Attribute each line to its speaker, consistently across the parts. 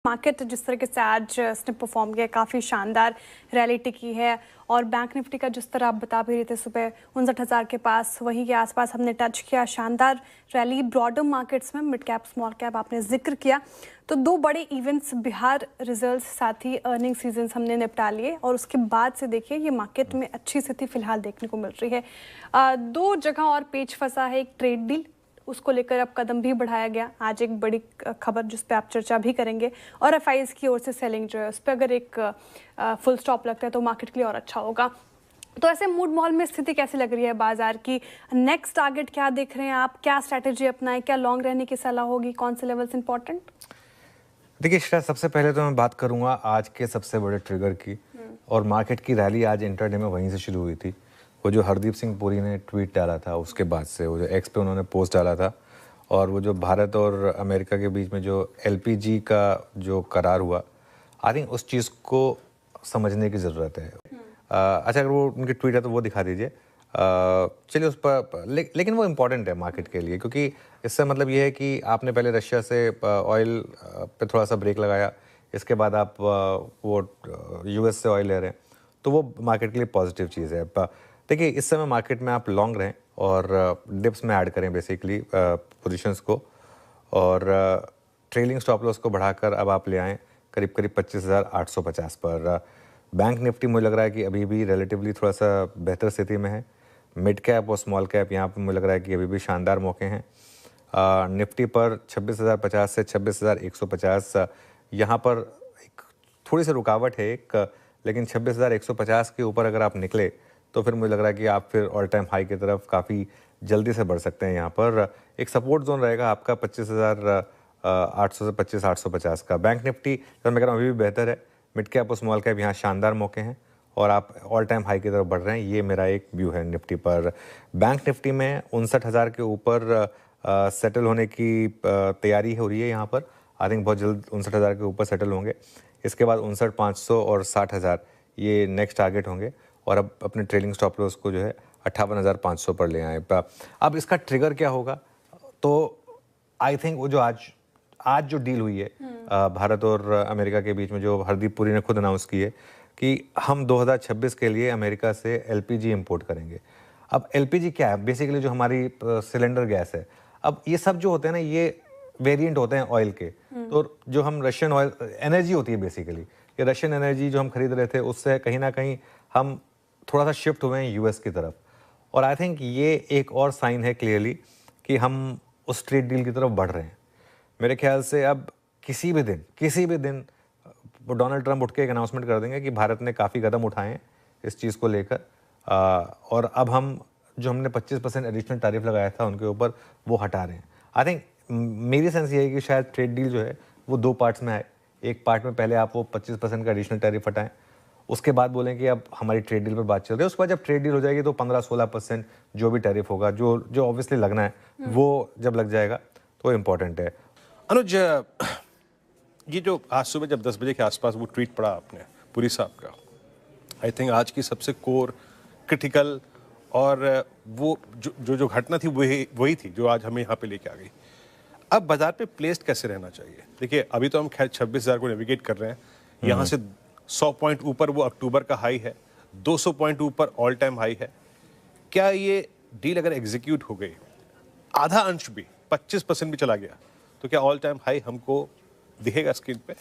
Speaker 1: Market जिस तरीके से आज इसने परफॉर्म किया, काफ़ी शानदार रैली टिकी है। और बैंक निफ्टी का जिस तरह आप बता भी रहे थे, सुबह 59,000 के पास, वही के आसपास हमने टच किया। शानदार रैली ब्रॉडर मार्केट्स में, मिड कैप स्मॉल कैप आपने जिक्र किया। तो दो बड़े इवेंट्स, बिहार रिजल्ट्स, साथ ही अर्निंग सीजन हमने निपटा लिए और उसके बाद से देखिए ये मार्केट में अच्छी स्थिति फिलहाल देखने को मिल रही है। दो जगह और पेच फंसा है। एक ट्रेड डील, उसको लेकर अब कदम भी बढ़ाया गया। आज एक बड़ी खबर जिस पे आप चर्चा भी करेंगे, और एफआईज की ओर से सेलिंग जो है उस पर अगर एक फुल स्टॉप लगता है तो मार्केट के लिए और अच्छा होगा। तो ऐसे मूड माहौल में स्थिति कैसी लग रही है बाजार की? नेक्स्ट टारगेट क्या देख रहे हैं आप? क्या स्ट्रैटेजी अपनाएं? क्या लॉन्ग रहने की सलाह होगी? कौन से लेवल्स इंपॉर्टेंट?
Speaker 2: देखिए श्रेया, सबसे पहले तो मैं बात करूंगा आज के सबसे बड़े ट्रिगर की। और मार्केट की रैली आज इंटरडे में वहीं से शुरू हुई थी। वो जो हरदीप सिंह पुरी ने ट्वीट डाला था, उसके बाद से वो जो एक्स पे उन्होंने पोस्ट डाला था, और वो जो भारत और अमेरिका के बीच में जो एलपीजी का जो करार हुआ, आई थिंक उस चीज़ को समझने की ज़रूरत है। अच्छा, अगर वो उनकी ट्वीट है तो वो दिखा दीजिए। चलिए उस पर लेकिन वो इम्पॉर्टेंट है मार्केट के लिए, क्योंकि इससे मतलब ये है कि आपने पहले रशिया से ऑयल पे थोड़ा सा ब्रेक लगाया, इसके बाद आप वो यूएस से ऑयल ले रहे हैं, तो वो मार्केट के लिए पॉजिटिव चीज़ है। देखिए इस समय मार्केट में आप लॉन्ग रहें और डिप्स में ऐड करें बेसिकली पोजीशंस को, और ट्रेलिंग स्टॉप लॉस को बढ़ाकर अब आप ले आएँ करीब करीब 25,850 पर। बैंक निफ्टी मुझे लग रहा है कि अभी भी रिलेटिवली थोड़ा सा बेहतर स्थिति में है। मिड कैप और स्मॉल कैप यहाँ पर मुझे लग रहा है कि अभी भी शानदार मौके हैं। निफ्टी पर 26,050 से 26,150 यहाँ पर एक थोड़ी सी रुकावट है लेकिन 26,150 के ऊपर अगर आप निकले तो फिर मुझे लग रहा है कि आप फिर ऑल टाइम हाई की तरफ काफ़ी जल्दी से बढ़ सकते हैं। यहाँ पर एक सपोर्ट जोन रहेगा आपका 25,800 से 25,850 का। बैंक निफ्टी तो मैं कह रहा हूँ अभी भी बेहतर है। मिड कैप और स्मॉल कैप यहाँ शानदार मौके हैं और आप ऑल टाइम हाई की तरफ बढ़ रहे हैं, ये मेरा एक व्यू है निफ्टी पर। बैंक निफ्टी में 59,000 के ऊपर सेटल होने की तैयारी हो रही है यहाँ पर। आई थिंक बहुत जल्द 59,000 के ऊपर सेटल होंगे। इसके बाद 59,500 और 60,000 ये नेक्स्ट टारगेट होंगे, और अब अपने ट्रेलिंग स्टॉप लॉस को जो है 58,500 पर ले आए। अब इसका ट्रिगर क्या होगा? तो आई थिंक वो जो आज जो डील हुई है भारत और अमेरिका के बीच में, जो हरदीप पुरी ने खुद अनाउंस की है कि हम 2026 के लिए अमेरिका से एलपीजी इंपोर्ट करेंगे। अब एलपीजी क्या है? बेसिकली जो हमारी सिलेंडर गैस है। अब ये सब जो होते हैं ना, ये वेरिएंट होते हैं ऑयल के। तो जो हम रशियन ऑयल एनर्जी होती है बेसिकली, ये रशियन एनर्जी जो हम खरीद रहे थे उससे कहीं ना कहीं हम थोड़ा सा शिफ्ट हुए हैं यूएस की तरफ। और आई थिंक ये एक और साइन है क्लियरली कि हम उस ट्रेड डील की तरफ बढ़ रहे हैं। मेरे ख्याल से अब किसी भी दिन डोनाल्ड ट्रंप उठ के एक अनाउंसमेंट कर देंगे कि भारत ने काफ़ी कदम उठाए हैं इस चीज़ को लेकर, और अब हम जो हमने 25% एडिशनल टैरिफ लगाया था उनके ऊपर, वो हटा रहे हैं। आई थिंक मेरी सेंस ये है कि शायद ट्रेड डील जो है वो दो पार्ट्स में आए। एक पार्ट में पहले आप वो 25% का एडिशनल टैरिफ हटाएं, उसके बाद बोलें कि अब हमारी ट्रेड डील पर बात चल रही है। उसके बाद जब ट्रेड डील हो जाएगी तो 15-16% जो भी टैरिफ होगा, जो ऑब्वियसली लगना है, वो जब लग जाएगा तो इम्पॉर्टेंट है।
Speaker 3: अनुज, ये जो आज सुबह जब 10 बजे के आसपास वो ट्वीट पढ़ा आपने पुरी साहब का, आई थिंक आज की सबसे कोर क्रिटिकल और वो जो घटना थी वही थी जो आज हमें यहाँ पे लेके आ गई। अब बाजार पे प्लेस्ड कैसे रहना चाहिए? देखिए अभी तो हम खैर 26,000 को नेविगेट कर रहे हैं। यहाँ से 100 पॉइंट ऊपर वो अक्टूबर का हाई है, 200 पॉइंट ऊपर ऑल टाइम हाई है। क्या ये डील अगर एग्जीक्यूट हो गई, आधा अंश भी 25% भी चला गया, तो क्या ऑल टाइम हाई हमको दिखेगा स्क्रीन पे?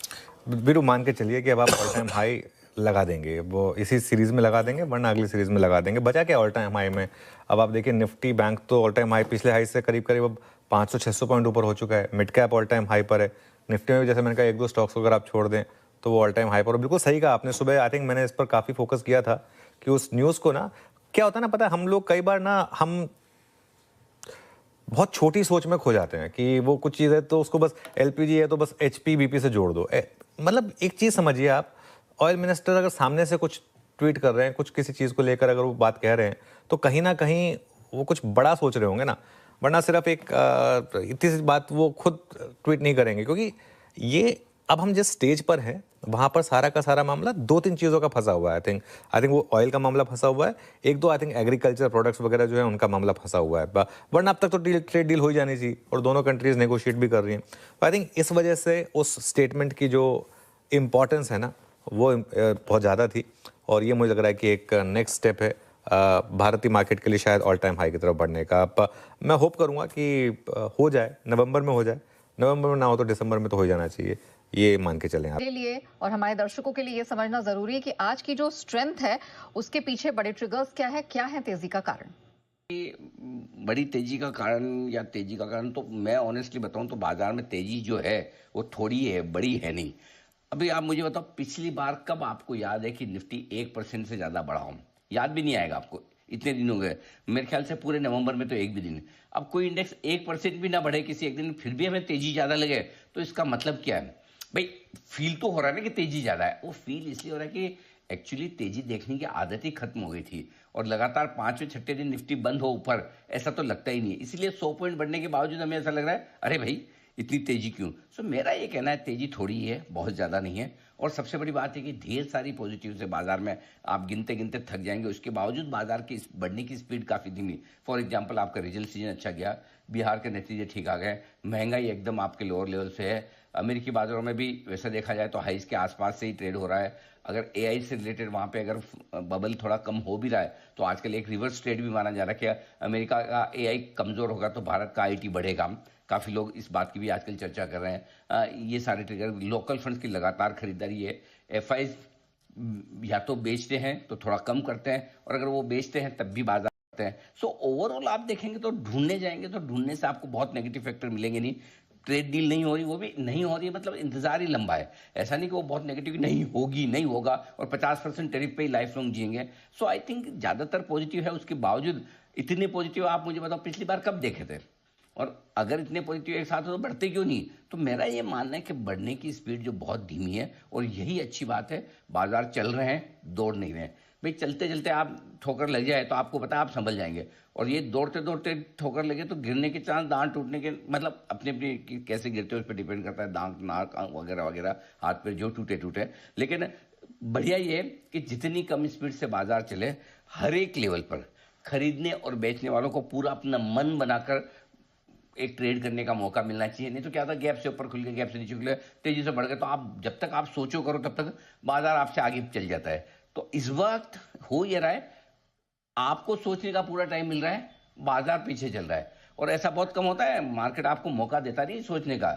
Speaker 2: बिल्कुल मान के चलिए कि अब आप ऑल टाइम हाई लगा देंगे, वो इसी सीरीज में लगा देंगे, वरना अगली सीरीज में लगा देंगे। बचा क्या ऑल टाइम हाई में? अब आप देखिए निफ्टी बैंक तो ऑल टाइम हाई पिछले हाई से करीब करीब अब 500-600 पॉइंट ऊपर हो चुका है। Mid cap all time high पर है। निफ्टी में भी जैसे मैंने कहा एक दो स्टॉक्स अगर आप छोड़ दें तो वो ऑल टाइम हाई पर। बिल्कुल सही कहा आपने। सुबह आई थिंक मैंने इस पर काफ़ी फोकस किया था कि उस न्यूज़ को ना, क्या होता है ना, पता है हम लोग कई बार ना हम बहुत छोटी सोच में खो जाते हैं कि वो कुछ चीज़ है तो उसको बस एलपीजी है तो बस एचपी बीपी से जोड़ दो। मतलब एक चीज़ समझिए आप, ऑयल मिनिस्टर अगर सामने से कुछ ट्वीट कर रहे हैं, कुछ किसी चीज़ को लेकर अगर वो बात कह रहे हैं, तो कहीं ना कहीं वो कुछ बड़ा सोच रहे होंगे ना, वरना सिर्फ एक इतनी सी बात वो खुद ट्वीट नहीं करेंगे। क्योंकि ये अब हम जिस स्टेज पर हैं वहाँ पर सारा का सारा मामला 2-3 चीज़ों का फंसा हुआ है। आई थिंक वो ऑयल का मामला फंसा हुआ है, एक दो आई थिंक एग्रीकल्चर प्रोडक्ट्स वगैरह जो है उनका मामला फंसा हुआ है, वरना अब तक तो ट्रेड डील हो ही जानी चाहिए और दोनों कंट्रीज नेगोशिएट भी कर रही हैं। तो आई थिंक इस वजह से उस स्टेटमेंट की जो इम्पोर्टेंस है ना वो बहुत ज़्यादा थी, और ये मुझे लग रहा है कि एक नेक्स्ट स्टेप है भारतीय मार्केट के लिए शायद ऑल टाइम हाई की तरफ बढ़ने का। मैं होप करूंगा कि हो जाए, नवंबर में हो जाए, नवंबर में ना हो तो दिसंबर में तो हो जाना चाहिए, ये मान के चलें आप।
Speaker 4: के लिए और हमारे दर्शकों के लिए ये समझना जरूरी है कि आज की जो स्ट्रेंथ है उसके पीछे बड़े ट्रिगर्स क्या है तेजी का कारण।
Speaker 5: बड़ी तेजी का कारण या तेजी का कारण तो मैं ऑनेस्टली बताऊं तो बाजार में तेजी जो है वो थोड़ी है, बड़ी है नहीं। अभी आप मुझे बताओ पिछली बार कब आपको याद है कि निफ्टी 1% से ज्यादा बढ़ा हो? याद भी नहीं आएगा आपको, इतने दिन हो गए मेरे ख्याल से पूरे नवंबर में तो एक भी दिन। अब कोई इंडेक्स 1% भी ना बढ़े किसी एक दिन, फिर भी हमें तेजी ज्यादा लगे, तो इसका मतलब क्या है भाई? फील तो हो रहा है ना कि तेजी ज्यादा है। वो फील इसलिए हो रहा है कि एक्चुअली तेजी देखने की आदत ही खत्म हो गई थी, और लगातार 5वें 6ठे दिन निफ्टी बंद हो ऊपर ऐसा तो लगता ही नहीं है। इसलिए 100 पॉइंट बढ़ने के बावजूद हमें ऐसा लग रहा है अरे भाई इतनी तेजी क्यों? सो मेरा ये कहना है तेजी थोड़ी है, बहुत ज्यादा नहीं है। और सबसे बड़ी बात है कि ढेर सारी पॉजिटिव से बाजार में आप गिनते गिनते थक जाएंगे, उसके बावजूद बाजार की बढ़ने की स्पीड काफी धीमी। फॉर एग्जांपल आपका रिजल्ट सीजन अच्छा गया, बिहार के नतीजे ठीक आ गए, महंगाई एकदम आपके लोअर लेवल से है, अमेरिकी बाजारों में भी वैसा देखा जाए तो हाइस के आसपास से ही ट्रेड हो रहा है। अगर एआई से रिलेटेड वहां पे अगर बबल थोड़ा कम हो भी रहा है तो आजकल एक रिवर्स ट्रेड भी माना जा रहा है कि अमेरिका का एआई कमजोर होगा तो भारत का आईटी बढ़ेगा। काफी लोग इस बात की भी आजकल चर्चा कर रहे हैं। ये सारे ट्रिगर, लोकल फंड्स की लगातार खरीदारी है, एफआईज या तो बेचते हैं तो थोड़ा कम करते हैं, और अगर वो बेचते हैं तब भी बाजार करते हैं। सो ओवरऑल आप देखेंगे तो ढूंढने जाएंगे तो ढूंढने से आपको बहुत नेगेटिव फैक्टर मिलेंगे नहीं। ट्रेड डील नहीं हो रही, वो भी नहीं हो रही है, मतलब इंतजार ही लंबा है। ऐसा नहीं कि वो बहुत नेगेटिव नहीं होगी, नहीं होगा और 50% टैरिफ पे ही लाइफ लॉन्ग जिएंगे। सो आई थिंक ज्यादातर पॉजिटिव है, उसके बावजूद इतने पॉजिटिव आप मुझे बताओ पिछली बार कब देखे थे? और अगर इतने पॉजिटिव एक साथ हो तो बढ़ते क्यों नहीं? तो मेरा ये मानना है कि बढ़ने की स्पीड जो बहुत धीमी है, और यही अच्छी बात है। बाजार चल रहे हैं, दौड़ नहीं रहे हैं। भाई चलते चलते आप ठोकर लग जाए तो आपको पता है आप संभल जाएंगे, और ये दौड़ते दौड़ते ठोकर लगे तो गिरने के चांस, दांत टूटने के, मतलब अपने अपने कैसे गिरते हो उस पर डिपेंड करता है, दांत नाक वगैरह वगैरह, हाथ पे जो टूटे टूटे। लेकिन बढ़िया ये कि जितनी कम स्पीड से बाजार चले, हर एक लेवल पर खरीदने और बेचने वालों को पूरा अपना मन बनाकर एक ट्रेड करने का मौका मिलना चाहिए। नहीं तो क्या था, गैप से ऊपर खुल गए, गैप से नीचे खुल गए, तेजी से बढ़ गए, तो आप जब तक आप सोचो करो तब तक बाजार आपसे आगे चल जाता है। तो इस वक्त हो ये रहा है, आपको सोचने का पूरा टाइम मिल रहा है, बाजार पीछे चल रहा है, और ऐसा बहुत कम होता है। मार्केट आपको मौका देता नहीं सोचने का,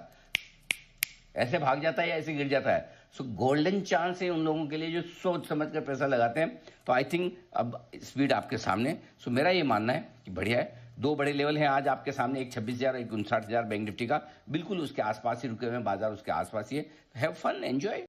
Speaker 5: ऐसे भाग जाता है या ऐसे गिर जाता है। सो गोल्डन चांस है उन लोगों के लिए जो सोच समझ कर पैसा लगाते हैं। तो आई थिंक अब स्पीड आपके सामने। सो मेरा ये मानना है कि बढ़िया है। दो बड़े लेवल हैं आज आपके सामने, एक 26,000, एक 59,000 बैंक निफ्टी का, बिल्कुल उसके आसपास ही रुके हुए हैं बाजार, उसके आसपास ही है। Have fun, enjoy.